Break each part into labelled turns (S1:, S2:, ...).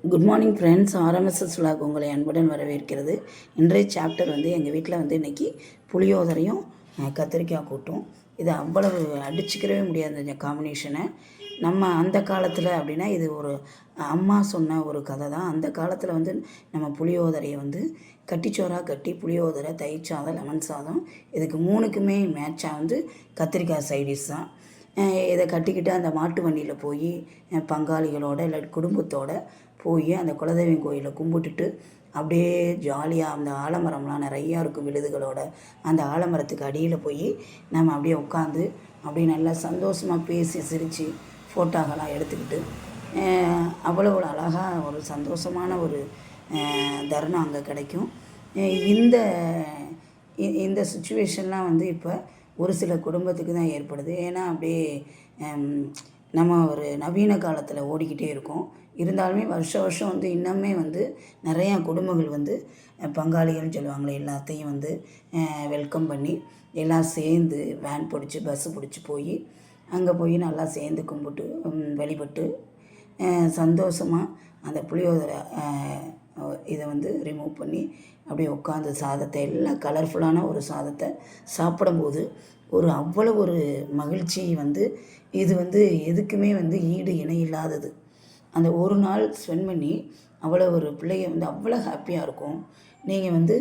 S1: Good morning friends. RMSS vlog உங்களை அன்புடன் வரவேற்கிறது. இன்றைய சாப்டர் வந்து எங்கள் வீட்டில் வந்து இன்றைக்கி புளியோதரையும் கத்திரிக்காய் கூட்டும். இது அவ்வளவு அடிச்சுக்கிறவே முடியாது இந்த காம்பினேஷனை. நம்ம அந்த காலத்தில் அப்படின்னா இது ஒரு அம்மா சொன்ன ஒரு கதை தான். அந்த காலத்தில் வந்து நம்ம புளியோதரையை வந்து கட்டிச்சோறாக கட்டி புளியோதரை, தயிர் சாதம், லெமன் சாதம், இதுக்கு மூணுக்குமே மேட்சாக வந்து கத்திரிக்காய் சைடிஷ் தான். இதை கட்டிக்கிட்டு அந்த மாட்டு வண்டியில் போய் பங்காளிகளோட இல்லை குடும்பத்தோடு போய் அந்த குலதெய்வம் கோயிலை கும்பிட்டுட்டு அப்படியே ஜாலியாக அந்த ஆலமரம்லாம் நிறையா இருக்கும் விழுதுகளோட, அந்த ஆலமரத்துக்கு அடியில் போய் நம்ம அப்படியே உட்காந்து அப்படியே நல்லா சந்தோஷமாக பேசி சிரித்து ஃபோட்டோகளாம் எடுத்துக்கிட்டு அவ்வளோ அழகாக ஒரு சந்தோஷமான ஒரு தருணம் அங்கே கிடைக்கும். இந்த இந்த சுச்சுவேஷன்லாம் வந்து இப்போ ஒரு சில குடும்பத்துக்கு தான் ஏற்படுது. ஏன்னா அப்படியே நம்ம ஒரு நவீன காலத்தில் ஓடிக்கிட்டே இருக்கோம். இருந்தாலுமே வருஷம் வந்து இன்னுமே வந்து நிறையா குடும்பங்கள் வந்து பங்காளிகள்னு சொல்லுவாங்களே எல்லாத்தையும் வந்து வெல்கம் பண்ணி எல்லாம் சேர்ந்து வேன் பிடிச்சி பஸ்ஸு பிடிச்சி போய் அங்கே போய் நல்லா சேர்ந்து கும்பிட்டு வழிபட்டு சந்தோஷமாக அந்த புளியோதரை இதை வந்து ரிமூவ் பண்ணி அப்படியே உட்காந்து சாதத்தை எல்லாம் கலர்ஃபுல்லான ஒரு சாதத்தை சாப்பிடும்போது ஒரு அவ்வளோ ஒரு மகிழ்ச்சி வந்து இது வந்து எதுக்குமே வந்து ஈடு இணை இல்லாதது. அந்த ஒரு நாள் ஸ்பெண்ட் பண்ணி அவ்வளோ ஒரு பிள்ளைங்க வந்து அவ்வளோ ஹாப்பியாக இருக்கும். நீங்கள் வந்து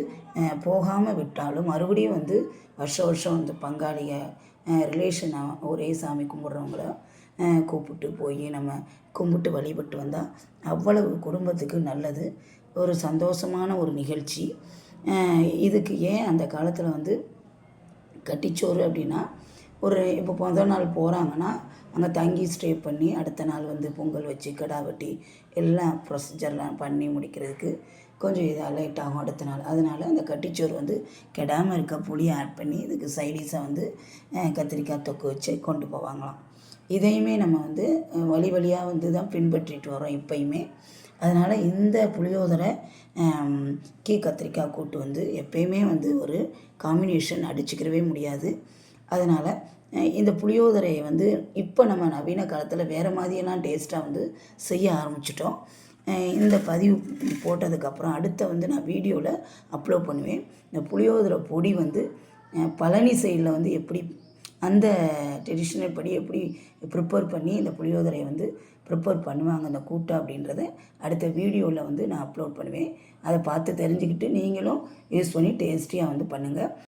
S1: போகாமல் விட்டாலும் மறுபடியும் வந்து வருஷம் வந்து பங்காளிக ரிலேஷனாக ஒரே சாமி கும்பிட்றவங்கள கூப்பிட்டு போய் நம்ம கும்பிட்டு வழிபட்டு வந்தால் அவ்வளவு குடும்பத்துக்கு நல்லது. ஒரு சந்தோஷமான ஒரு நிகழ்ச்சி. இதுக்கு ஏன் அந்த காலத்தில் வந்து கட்டிச்சோறு அப்படின்னா ஒரு இப்போ முதல் நாள் போகிறாங்கன்னா அங்கே தங்கி ஸ்டே பண்ணி அடுத்த நாள் வந்து பொங்கல் வச்சு கிடா வெட்டி எல்லாம் ப்ரொசீஜர்லாம் பண்ணி முடிக்கிறதுக்கு கொஞ்சம் இதாக லேட் ஆகும் அடுத்த நாள். அதனால் அந்த கட்டிச்சோறு வந்து கெடாமல் இருக்க புளியை ஆட் பண்ணி இதுக்கு சைடிஷாக வந்து கத்திரிக்காய் தொக்கு வச்சு கொண்டு போவாங்களாம். இதையுமே நம்ம வந்து வழியாக வந்து தான் பின்பற்றிட்டு வரோம் இப்போயுமே. அதனால் இந்த புளியோதரை கத்திரிக்காய் கூட்டு வந்து எப்பயுமே வந்து ஒரு காம்பினேஷன் அடிச்சுக்கிறவே முடியாது. அதனால் இந்த புளியோதரையை வந்து இப்போ நம்ம நவீன காலத்தில் வேறு மாதிரியெல்லாம் டேஸ்ட்டாக வந்து செய்ய ஆரம்பிச்சிட்டோம். இந்த பதிவு போட்டதுக்கப்புறம் அடுத்த வந்து நான் வீடியோவில் அப்லோட் பண்ணுவேன். இந்த புளியோதரை பொடி வந்து பழனி சைடில் வந்து எப்படி அந்த ட்ரெடிஷ்னல் படி எப்படி ப்ரிப்பேர் பண்ணி இந்த புளியோதரையை வந்து ப்ரிப்பேர் பண்ணுவாங்க அந்த கூட்டை அப்படின்றத அடுத்த வீடியோவில் வந்து நான் அப்லோட் பண்ணுவேன். அதை பார்த்து தெரிஞ்சுக்கிட்டு நீங்களும் யூஸ் பண்ணி டேஸ்டியாக வந்து பண்ணுங்கள்.